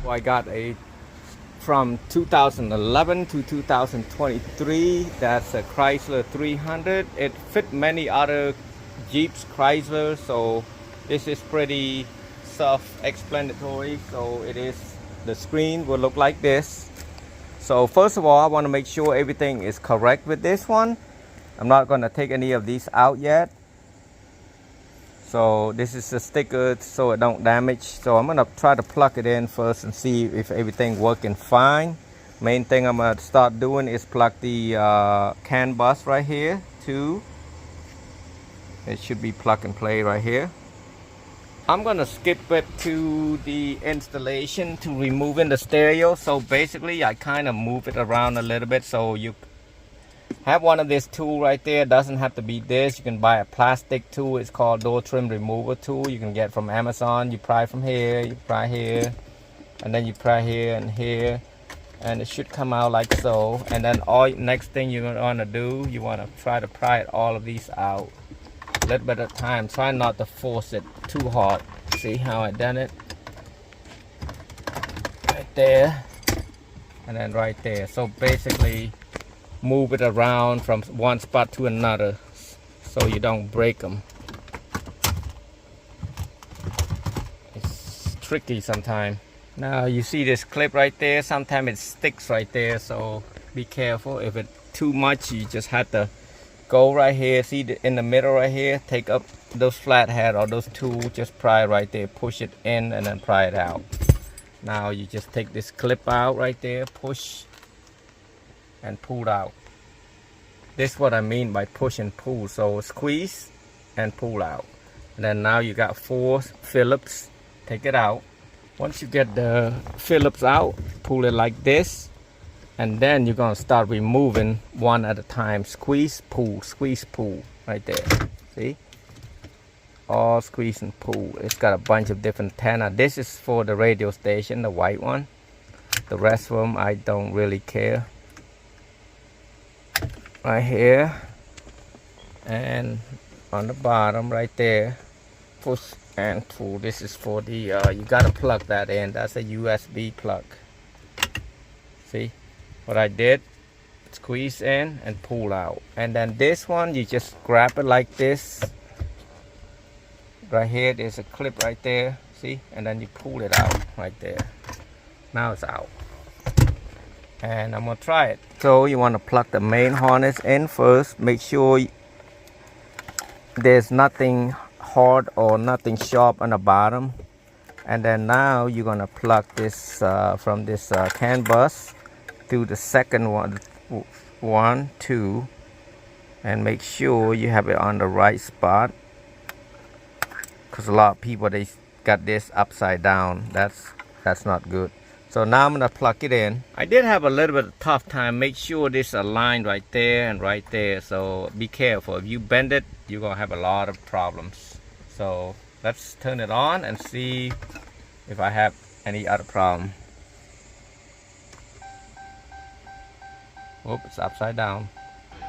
I got a from 2011 to 2023. That's a Chrysler 300. It fit many other Jeeps, Chrysler, so this is pretty self-explanatory. So it is, the screen will look like this. So first of all, I want to make sure everything is correct with this one. I'm not going to take any of these out yet. So this is a sticker so it don't damage. So I'm going to try to plug it in first and see if everything working fine. Main thing I'm going to start doing is plug the CAN bus right here too. It should be plug and play right here. I'm going to skip it to the installation to removing the stereo. So basically I kind of move it around a little bit. So you have one of this tool right there. It doesn't have to be this. You can buy a plastic tool. It's called door trim remover tool. You can get from Amazon. You pry from here, you pry here, and then you pry here and here, and it should come out like so. And then next thing you're going to do, you want to try to pry it, all of these out a little bit at a time. Try not to force it too hard. See how I done it? Right there, and then right there. So basically move it around from one spot to another so you don't break them. It's tricky sometimes. Now you see this clip right there, sometimes it sticks right there, so be careful. If it's too much, you just have to go right here, see in the middle right here, take up those flathead or those tools, just pry right there, push it in and then pry it out. Now you just take this clip out right there, push and pull out. This is what I mean by push and pull. So squeeze and pull out. And then now you got 4 Phillips. Take it out. Once you get the Phillips out, pull it like this. And then you're going to start removing one at a time. Squeeze, pull, right there. See? All squeeze and pull. It's got a bunch of different antenna. This is for the radio station, the white one. The rest of them, I don't really care. Right here. And on the bottom, right there. Push and pull. This is for the, you got to plug that in. That's a USB plug. See? What I did, squeeze in and pull out. And then this one, you just grab it like this. Right here, there's a clip right there. See? And then you pull it out right there. Now it's out. And I'm going to try it. So you want to plug the main harness in first. Make sure there's nothing hard or nothing sharp on the bottom. And then now you're going to plug this from this CAN bus to the second one, 2, and make sure you have it on the right spot, because a lot of people, they got this upside down. That's not good. So now I'm gonna plug it in. I did have a little bit of tough time. Make sure this aligned right there and right there. So be careful. If you bend it, you're gonna have a lot of problems. So let's turn it on and see if I have any other problem. Oops, it's upside down.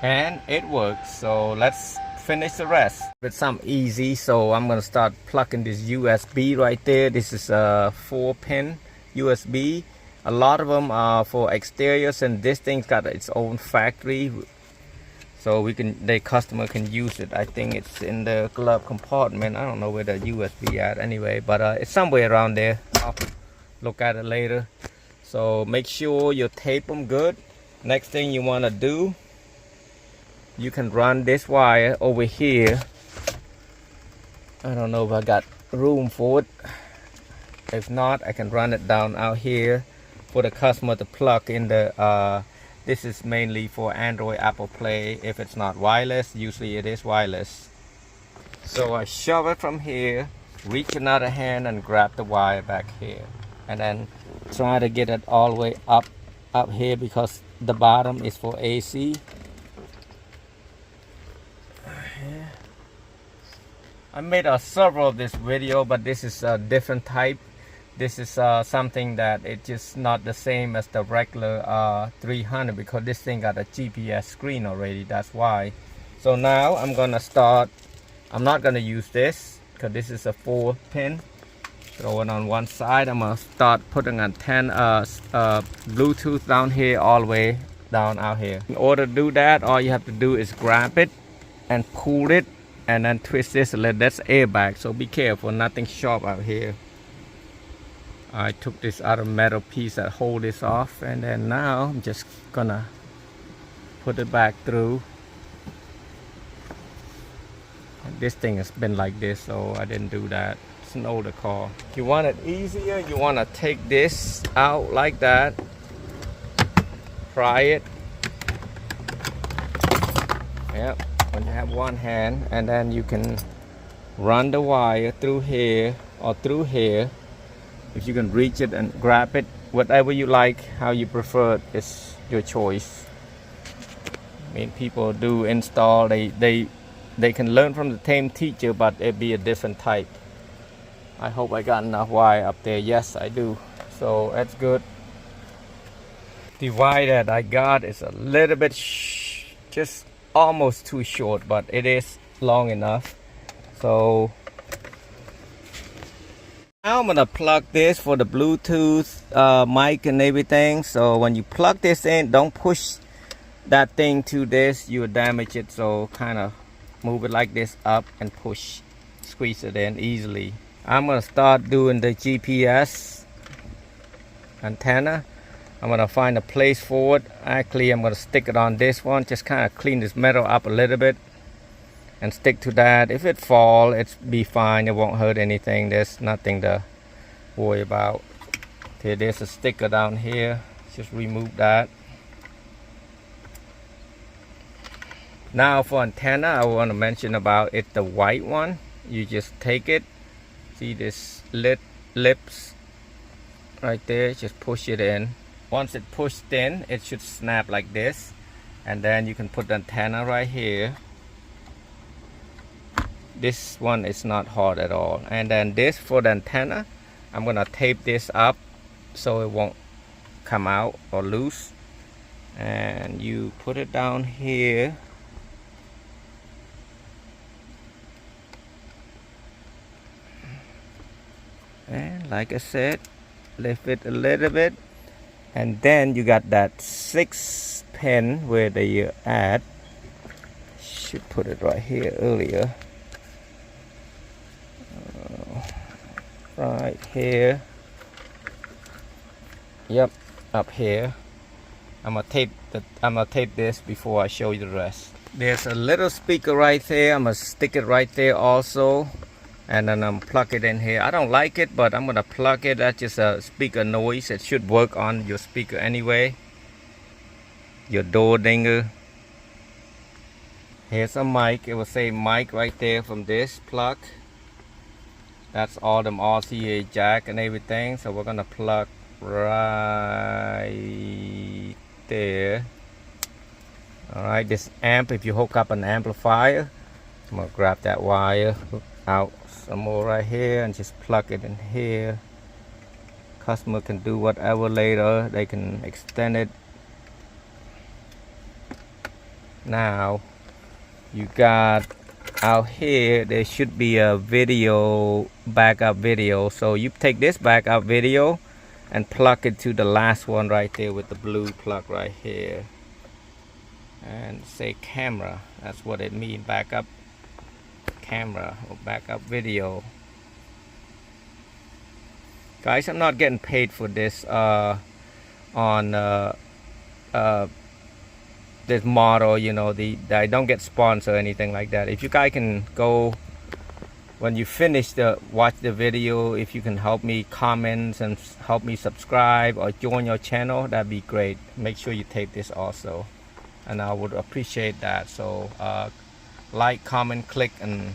And it works. So let's finish the rest. It's something easy. So I'm gonna start plugging this USB right there. This is a 4-pin USB. A lot of them are for exteriors, and this thing's got its own factory, so the customer can use it. I think it's in the glove compartment. I don't know where the USB at anyway, but it's somewhere around there. I'll look at it later. So make sure you tape them good. Next thing you want to do, you can run this wire over here. I don't know if I got room for it. If not, I can run it down out here for the customer to plug in the this is mainly for Android, Apple Play. If it's not wireless, usually it is wireless. So I shove it from here, reach another hand and grab the wire back here, and then try to get it all the way up here, because the bottom is for AC. I made several of this video, but this is a different type. This is something that it's just not the same as the regular 300, because this thing got a GPS screen already. That's why. So now I'm gonna start. I'm not gonna use this because this is a 4-pin. Throw it on one side. I'm gonna start putting antenna, Bluetooth down here, all the way down out here. In order to do that, all you have to do is grab it and pull it, and then twist this a little. That's airbag, so be careful, nothing sharp out here. I took this other metal piece that hold this off, and then now I'm just gonna put it back through. And this thing has been like this, so I didn't do that. It's an older car. If you want it easier, you want to take this out like that, pry it. Yep, when you have one hand, and then you can run the wire through here or through here. If you can reach it and grab it, whatever you like, how you prefer it, is your choice. I mean, people do install, they can learn from the same teacher, but it'd be a different type. I hope I got enough wire up there. Yes, I do. So that's good. The wire that I got is a little bit just almost too short, but it is long enough. So now I'm gonna plug this for the Bluetooth mic and everything. So when you plug this in, don't push that thing to this, you will damage it. So kind of move it like this up and push, squeeze it in easily. I'm gonna start doing the GPS antenna. I'm gonna find a place for it. Actually, I'm gonna stick it on this one, just kind of clean this metal up a little bit and stick to that. If it fall, it's be fine, it won't hurt anything. There's nothing to worry about. Okay, there's a sticker down here, just remove that. Now for antenna, I want to mention about it, the white one. You just take it, see this lips right there, just push it in. Once it pushed in, it should snap like this, and then you can put the antenna right here. This one is not hard at all. And then this for the antenna, I'm gonna tape this up so it won't come out or loose, and you put it down here. And like I said, lift it a little bit, and then you got that 6 pin where they add. Should put it right here earlier. Right here. Yep, up here. I'm gonna tape this before I show you the rest. There's a little speaker right there. I'm gonna stick it right there also, and then I'm plug it in here. I don't like it, but I'm gonna plug it. That's just a speaker noise. It should work on your speaker anyway, your door dinger. Here's a mic. It will say mic right there from this plug. That's all them RCA jack and everything. So we're gonna plug right there. All right, this amp, if you hook up an amplifier, I'm gonna grab that wire, hook out some more right here, and just plug it in here. Customer can do whatever later. They can extend it. Now you got out here, there should be a video, backup video. So you take this backup video and plug it to the last one right there with the blue plug right here, and say camera. That's what it means, backup camera or backup video. Guys, I'm not getting paid for this on this model, you know, I don't get sponsored or anything like that. If you guys can go, when you finish watch the video, if you can help me comment and help me subscribe or join your channel, that'd be great. Make sure you tape this also, and I would appreciate that. So like, comment, click, and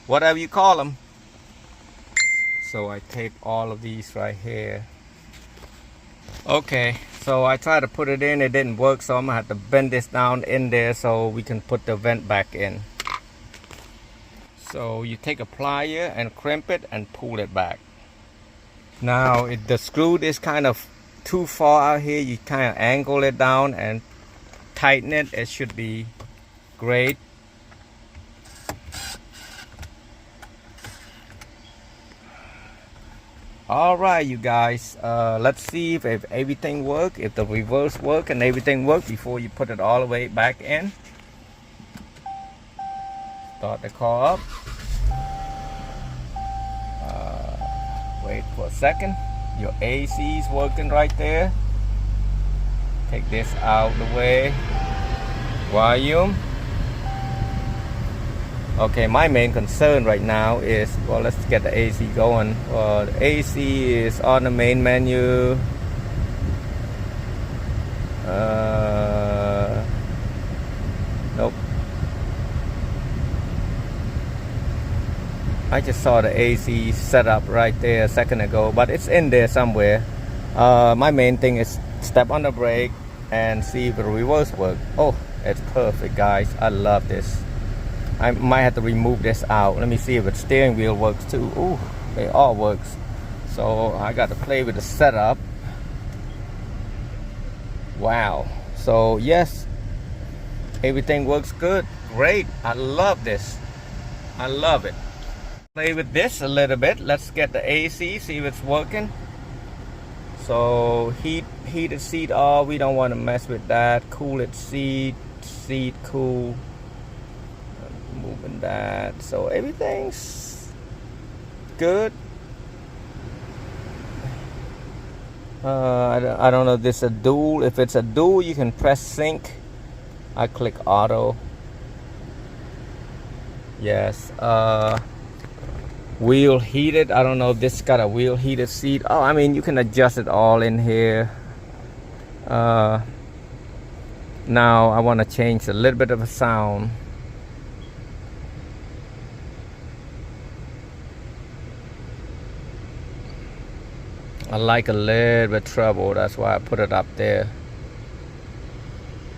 whatever you call them. So I tape all of these right here. Okay, so I tried to put it in, it didn't work, so I'm gonna have to bend this down in there so we can put the vent back in. So you take a plier and crimp it and pull it back. Now if the screw is kind of too far out here, you kind of angle it down and tighten it. It should be great. All right, you guys, let's see if everything work, if the reverse work and everything work before you put it all the way back in. Start the car up. Wait for a second. Your AC is working right there. Take this out the way. Volume. Okay, my main concern right now is, well, let's get the AC going. The AC is on the main menu. Nope. I just saw the AC set up right there a second ago, but it's in there somewhere. My main thing is step on the brake and see if the reverse works. Oh, it's perfect, guys. I love this. I might have to remove this out. Let me see if the steering wheel works too. Ooh, it all works. So I got to play with the setup. Wow. So yes, everything works good. Great. I love this. I love it. Play with this a little bit. Let's get the AC, see if it's working. So heated seat off. We don't want to mess with that. Cooled seat cool. Moving that. So everything's good. I don't know if this is a dual. If it's a dual, you can press sync. I click auto. Yes. Wheel heated. I don't know if this got a wheel heated seat. Oh, I mean, you can adjust it all in here. Now I want to change a little bit of a sound. I like a little bit treble, that's why I put it up there.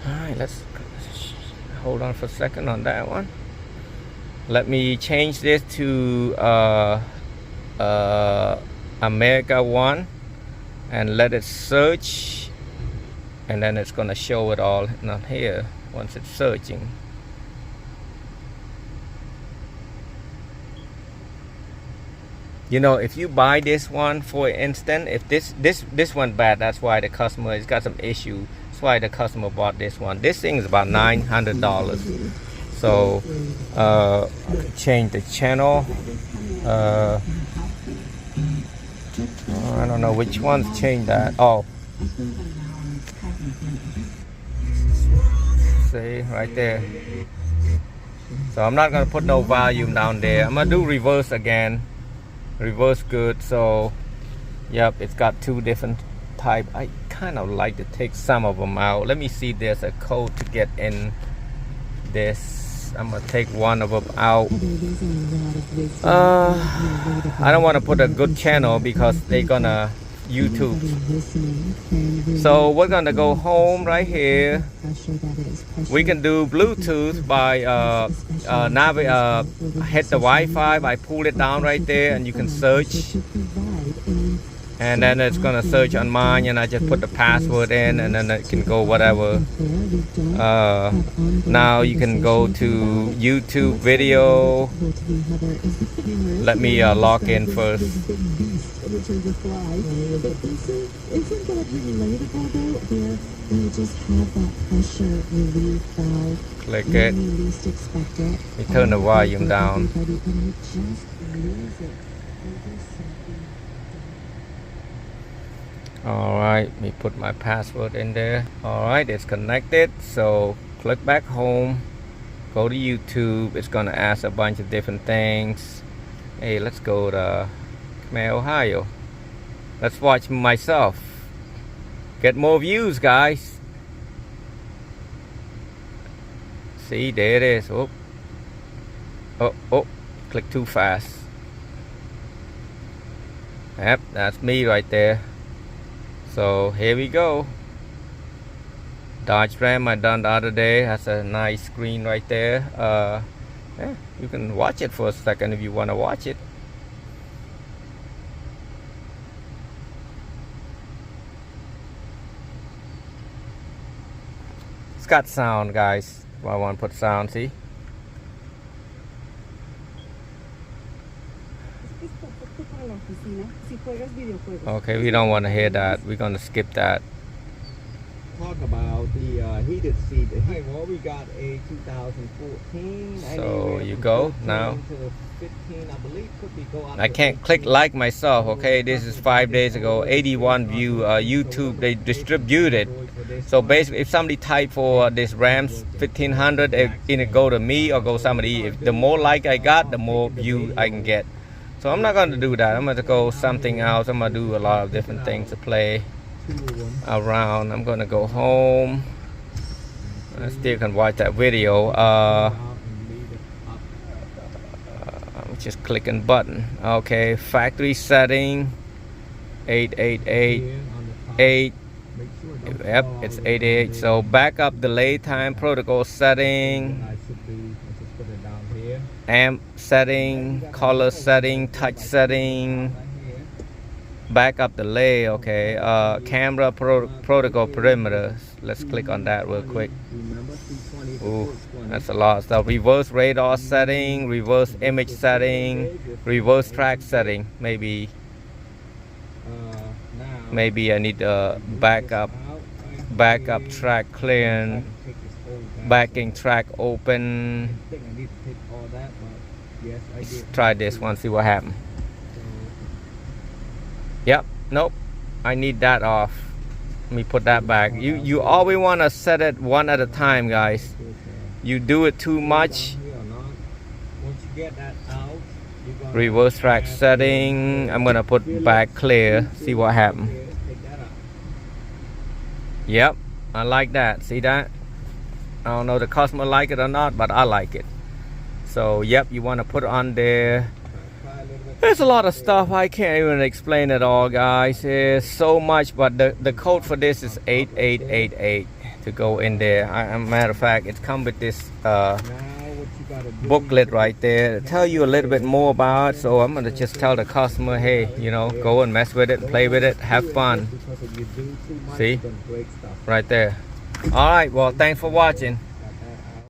Alright, let's hold on for a second on that one. Let me change this to America 1 and let it search, and then it's gonna show it all not here once it's searching. You know, if you buy this one, for instance, if this one bad, that's why the customer has got some issue. That's why the customer bought this one. This thing is about $900. So change the channel. I don't know which one to change that. Oh, see right there. So I'm not gonna put no volume down there. I'm gonna do reverse again. Reverse good. So yep, it's got two different type. I kind of like to take some of them out. Let me see if there's a code to get in this. I'm gonna take one of them out. I don't want to put a good channel because they're gonna YouTube. So we're gonna go home right here. We can do Bluetooth by hit the Wi-Fi by pull it down right there, and you can search. And then it's gonna search on mine, and I just put the password in, and then it can go whatever. Now you can go to YouTube video. Let me log in first. Click it. We turn the volume down. Alright, let me put my password in there. Alright, it's connected. So click back home, go to YouTube. It's gonna ask a bunch of different things. Hey, let's go to Ohio. Let's watch myself. Get more views, guys. See, there it is. Oh, click too fast. Yep, that's me right there. So here we go. Dodge Ram I done the other day. Has a nice screen right there. Yeah, you can watch it for a second if you want to watch it. It's got sound, guys. If I want to put sound, see? Si juegas videojuegos. Okay, we don't want to hear that. We're gonna skip that. Talk about the heated seat. Hey, well, we got a 2014. So you go now. To 15, I believe, could be go up I to can't 18. click like myself. Okay, this is 5 days ago. 81 view. YouTube, they distributed. So basically, if somebody type for this Ram 1500, it either go to me or go somebody. If the more like I got, the more view I can get. So I'm not gonna do that. I'm gonna go something else. I'm gonna do a lot of different things to play around. I'm gonna go home. I still can watch that video. I'm just clicking button. Okay, factory setting 888. Yep, it's 88. So backup delay time protocol setting, amp setting, color setting, touch setting, backup delay. Okay, camera protocol perimeters. Let's click on that real quick. Ooh, that's a lot of stuff. Reverse radar setting, reverse image setting, reverse track setting. Maybe I need a backup track clear, backing track open. Let's try this one, see what happens. Yep, nope, I need that off. Let me put that back. You always want to set it one at a time, guys. You do it too much. Reverse track setting. I'm gonna put back clear, see what happens. Yep, I like that. See that? I don't know if the customer like it or not, but I like it. So yep, you want to put it on there. There's a lot of stuff I can't even explain it all, guys. There's so much, but the code for this is 8888 to go in there. Matter of fact, it comes with this booklet right there to tell you a little bit more about it. So I'm gonna just tell the customer, hey, you know, go and mess with it, play with it, have fun. See, right there. All right, well, thanks for watching.